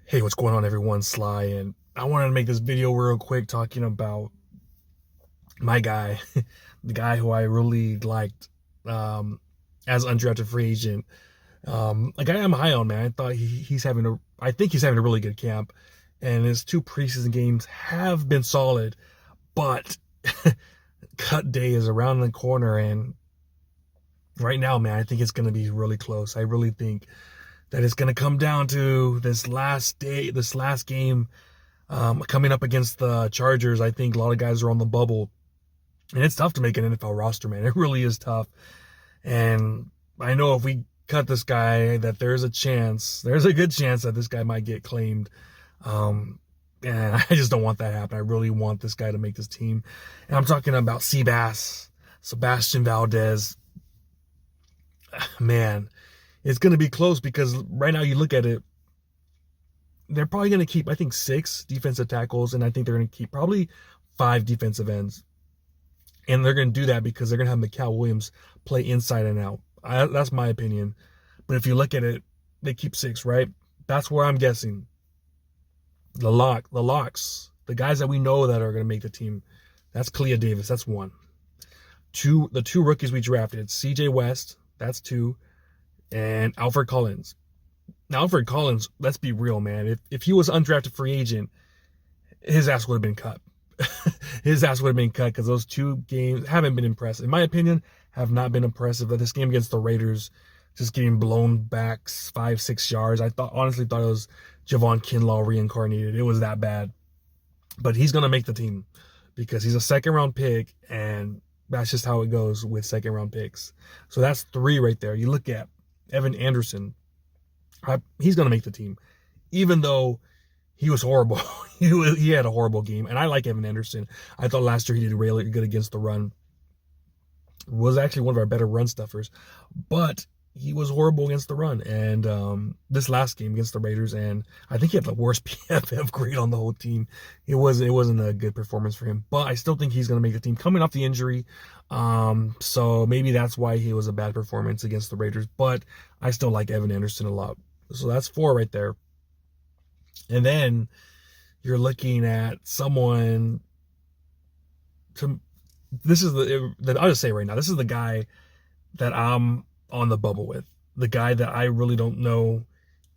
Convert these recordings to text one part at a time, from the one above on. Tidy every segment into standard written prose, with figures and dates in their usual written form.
Hey, what's going on, everyone? Sly, and I wanted to make this video real quick talking about my guy, the guy who I really liked as undrafted free agent. A guy I'm high on, man. I think he's having a really good camp, and his two preseason games have been solid, but cut day is around the corner, and right now, man, I think it's going to be really close. I really think that it's going to come down to this last game coming up against the Chargers. I think a lot of guys are on the bubble, and it's tough to make an NFL roster, man. It really is tough. And I know if we cut this guy, that there's a good chance that this guy might get claimed. And I just don't want that to happen. I really want this guy to make this team. And I'm talking about Sebastian Valdez. Man, it's going to be close because right now you look at it, they're probably going to keep, I think, 6 defensive tackles, and I think they're going to keep probably 5 defensive ends. And they're going to do that because they're going to have Mikael Williams play inside and out. That's my opinion. But if you look at it, they keep 6, right? That's where I'm guessing. The locks, the guys that we know that are going to make the team, that's Kalia Davis. That's 1. The 2 rookies we drafted, CJ West, that's 2, and Alfred Collins. Now, Alfred Collins, let's be real, man. If he was undrafted free agent, his ass would have been cut. His ass would have been cut because those 2 games haven't been impressive. In my opinion, have not been impressive. But this game against the Raiders, just getting blown back 5-6 yards, honestly thought it was Javon Kinlaw reincarnated. It was that bad. But he's going to make the team because he's a second-round pick, and that's just how it goes with second-round picks. So that's 3 right there. You look at Evan Anderson. He's going to make the team, even though he was horrible. He had a horrible game, and I like Evan Anderson. I thought last year he did really good against the run. Was actually one of our better run stuffers, but he was horrible against the run. And this last game against the Raiders, and I think he had the worst PFF grade on the whole team. It wasn't a good performance for him, but I still think he's going to make the team coming off the injury. So maybe that's why he was a bad performance against the Raiders, but I still like Evan Anderson a lot. So that's 4 right there. And then you're looking at someone I'll just say right now, this is the guy that I'm on the bubble with. The guy that I really don't know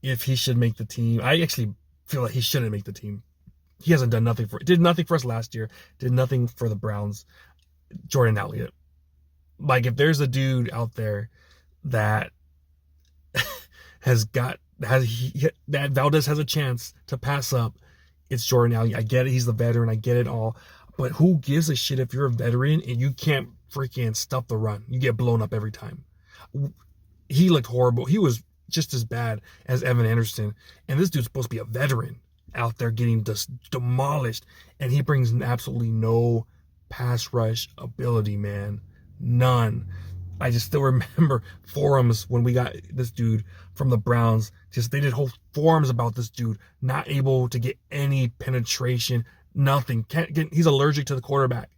if he should make the team. I actually feel like he shouldn't make the team. He hasn't did nothing for us last year, did nothing for the Browns. Jordan Elliott. Like, if there's a dude out there that that Valdez has a chance to pass up, it's Jordan Elliott. I get it, he's the veteran, I get it all, but who gives a shit if you're a veteran and you can't freaking stuff the run? You get blown up every time. He looked horrible. He was just as bad as Evan Anderson, and this dude's supposed to be a veteran out there getting just demolished, and he brings absolutely no pass rush ability, man. None. I just still remember forums when we got this dude from the Browns. They did whole forums about this dude not able to get any penetration, nothing. He's allergic to the quarterback,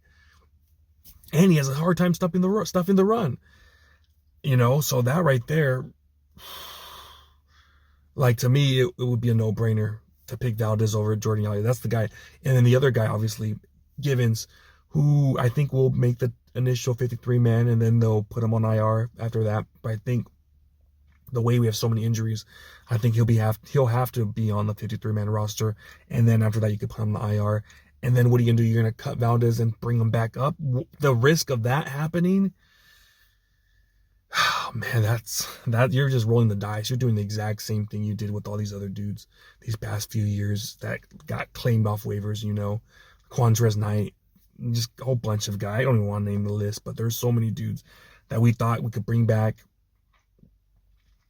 and he has a hard time stuffing the run. So that right there, like, to me, it would be a no-brainer to pick Valdez over Jordan Elliott. That's the guy. And then the other guy, obviously, Givens, who I think will make the initial 53-man, and then they'll put him on IR after that. But I think the way we have so many injuries, I think he'll have to be on the 53-man roster, and then after that you could put him on the IR. And then what are you gonna do? You're gonna cut Valdez and bring him back up? The risk of that happening, oh man, that you're just rolling the dice. You're doing the exact same thing you did with all these other dudes these past few years that got claimed off waivers. Quandrez Knight. Just a whole bunch of guys. I don't even want to name the list, but there's so many dudes that we thought we could bring back,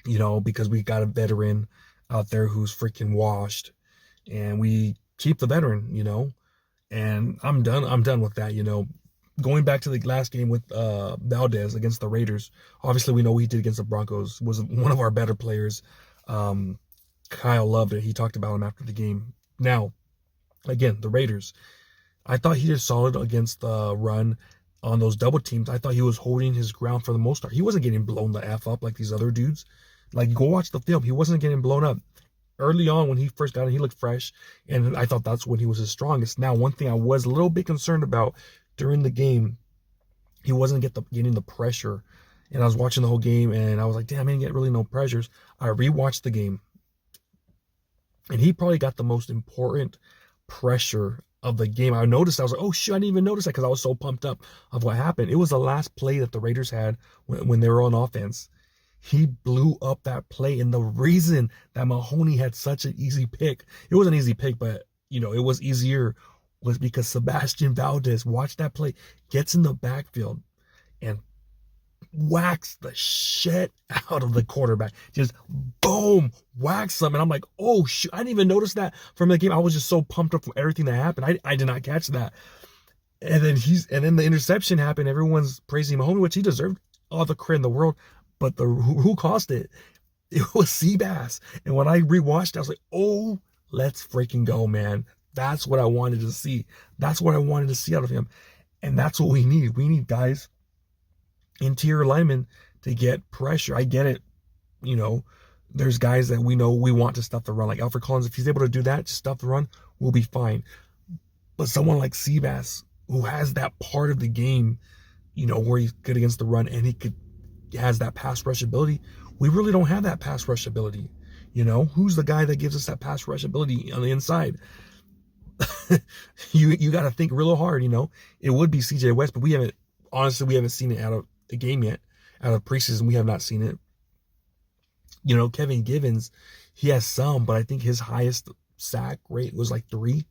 because we got a veteran out there who's freaking washed, and we keep the veteran, and I'm done with that. Going back to the last game with Valdez against the Raiders, obviously we know what he did against the Broncos, was one of our better players. Kyle loved it. He talked about him after the game. Now, again, the Raiders, I thought he did solid against the run on those double teams. I thought he was holding his ground for the most part. He wasn't getting blown the F up like these other dudes. Like, go watch the film. He wasn't getting blown up. early on when he first got in, he looked fresh, and I thought that's when he was his strongest. Now, one thing I was a little bit concerned about during the game, he wasn't getting the pressure. And I was watching the whole game, and I was like, damn, I didn't get really no pressures. I rewatched the game, and he probably got the most important pressure of the game. I noticed, I was like, oh shit, I didn't even notice that because I was so pumped up of what happened. It was the last play that the Raiders had when they were on offense. He blew up that play, and the reason that Mahoney had such an easy pick, it was an easy pick, but it was easier, was because Sebastian Valdez watched that play, gets in the backfield, and whacks the shit out of the quarterback. Just boom, whacks him. And I'm like, oh shit, I didn't even notice that from the game. I was just so pumped up from everything that happened. I did not catch that. And then the interception happened. Everyone's praising Mahomes, which he deserved all the credit in the world. But who caused it? It was Seabass. And when I rewatched it, I was like, oh, let's freaking go, man. That's what I wanted to see. That's what I wanted to see out of him. And that's what we need. We need guys, interior linemen, to get pressure. I get it. There's guys that we know we want to stuff the run, like Alfred Collins. If he's able to do that, just stuff the run, we'll be fine. But someone like Seabass, who has that part of the game, where he's good against the run and has that pass rush ability, we really don't have that pass rush ability. Who's the guy that gives us that pass rush ability on the inside? you got to think real hard. It would be CJ West, but we haven't seen it out of the game yet. Out of preseason, we have not seen it. Kevin Givens, he has some, but I think his highest sack rate was like 3.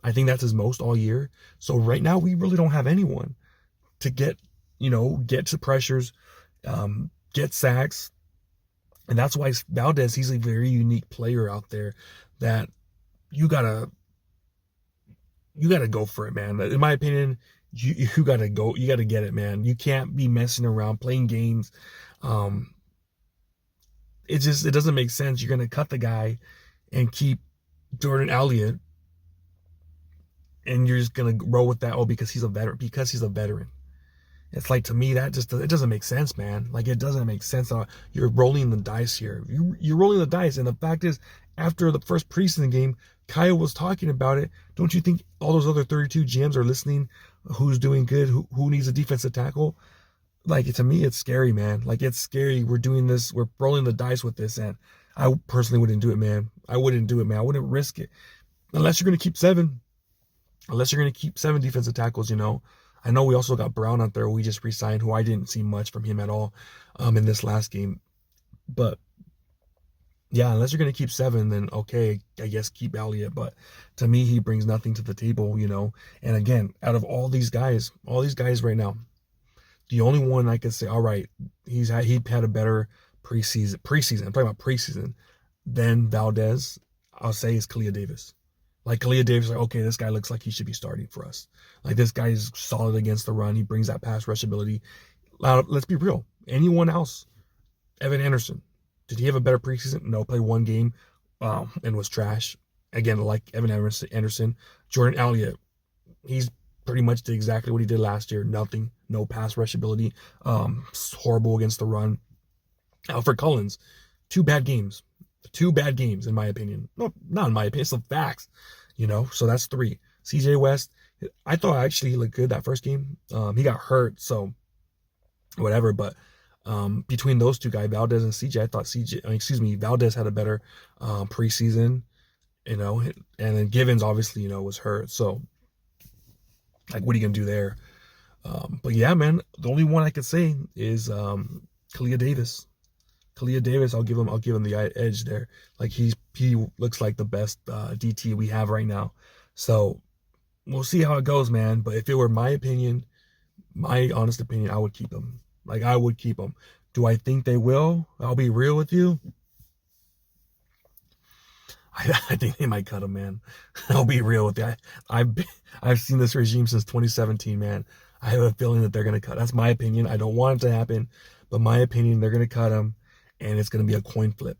I think that's his most all year. So right now we really don't have anyone to get to pressures, get sacks. And that's why Valdez, he's a very unique player out there that you gotta go for it, man. In my opinion, you gotta go, you gotta get it, man. You can't be messing around, playing games. It doesn't make sense. You're gonna cut the guy and keep Jordan Elliott, and you're just gonna roll with that. Oh, because he's a veteran. It's like, to me, that it doesn't make sense, man. Like, it doesn't make sense. You're rolling the dice here. You're rolling the dice. And the fact is, after the first preseason game, Kyle was talking about it. Don't you think all those other 32 GMs are listening? Who's doing good? Who needs a defensive tackle? Like, to me, it's scary, man. Like, it's scary. We're doing this. We're rolling the dice with this. And I personally wouldn't do it, man. I wouldn't do it, man. I wouldn't risk it. Unless you're going to keep 7. Unless you're going to keep 7 defensive tackles, I know we also got Brown out there. We just re-signed, who I didn't see much from him at all in this last game. But yeah, unless you're going to keep 7, then okay, I guess keep Elliott. But to me, he brings nothing to the table, And again, out of all these guys right now, the only one I could say, all right, he had a better preseason. I'm talking about preseason than Valdez, I'll say, is Kalia Davis. Like, Kalia Davis, like, okay, this guy looks like he should be starting for us. Like, this guy is solid against the run. He brings that pass rush ability. Let's be real. Anyone else? Evan Anderson. Did he have a better preseason? No, played 1 game and was trash. Again, like Evan Anderson. Jordan Elliott, he's pretty much did exactly what he did last year. Nothing. No pass rush ability. Horrible against the run. Alfred Collins, 2 bad games. 2 bad games, in my opinion. No, not in my opinion. It's the facts, So that's 3. CJ West, I thought actually he looked good that first game. He got hurt, so whatever. But between those 2 guys, Valdez and CJ, I thought Valdez had a better preseason, and then Givens obviously, was hurt. So, like, what are you gonna do there? But yeah, man, the only one I could say is Kalia Davis. Kalia Davis, I'll give him the edge there. Like, he looks like the best DT we have right now. So we'll see how it goes, man. But if it were my opinion, my honest opinion, I would keep him. Like, I would keep him. Do I think they will? I'll be real with you. I think they might cut him, man. I'll be real with you. I've seen this regime since 2017, man. I have a feeling that they're gonna cut. That's my opinion. I don't want it to happen, but my opinion, they're gonna cut him. And it's going to be a coin flip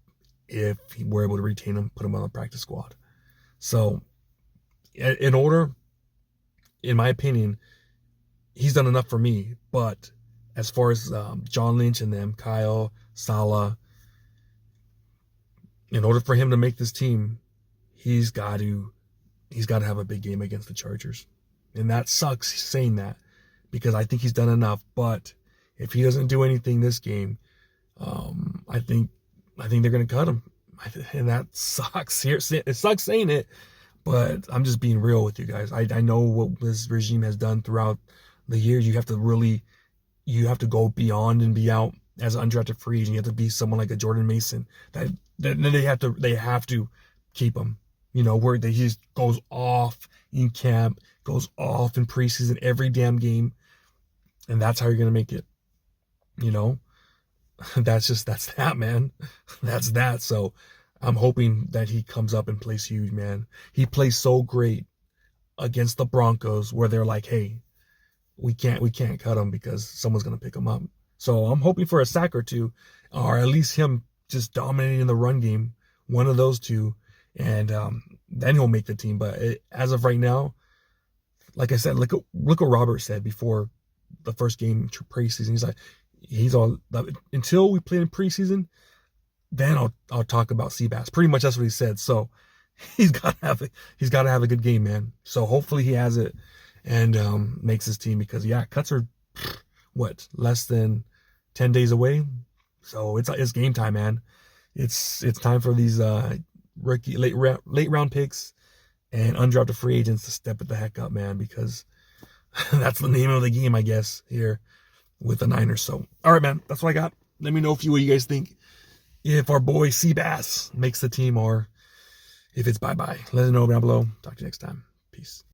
if we're able to retain him, put him on the practice squad. So, in my opinion, he's done enough for me. But as far as John Lynch and them, Kyle, Saleh, in order for him to make this team, he's got to have a big game against the Chargers. And that sucks saying that because I think he's done enough. But if he doesn't do anything this game, I think they're going to cut him. And that sucks. It sucks saying it, but I'm just being real with you guys. I know what this regime has done throughout the years. You have to go beyond and be out as an undrafted free agent. You have to be someone like a Jordan Mason that they have to keep him. You know, where he just goes off in camp, goes off in preseason every damn game, and that's how you're gonna make it. You know, that's that, man. That's that. So I'm hoping that he comes up and plays huge, man. He plays so great against the Broncos where they're like, hey, we can't cut him because someone's gonna pick him up. So I'm hoping for a sack or two, or at least him just dominating the run game, one of those two, and then he'll make the team. But as of right now, like I said, look what Robert said before the first game preseason. He's all until we play in preseason, then I'll talk about Seabass. Pretty much that's what he said. So he's got to have a good game, man. So hopefully he has it and makes his team because cuts are less than 10 days away. So it's game time, man. It's time for these rookie late round picks and undrafted free agents to step it the heck up, man, because that's the name of the game, I guess, here with the Niners. So, all right, man, that's what I got. Let me know what you guys think. If our boy Seabass makes the team or if it's bye-bye. Let us know down below. Talk to you next time. Peace.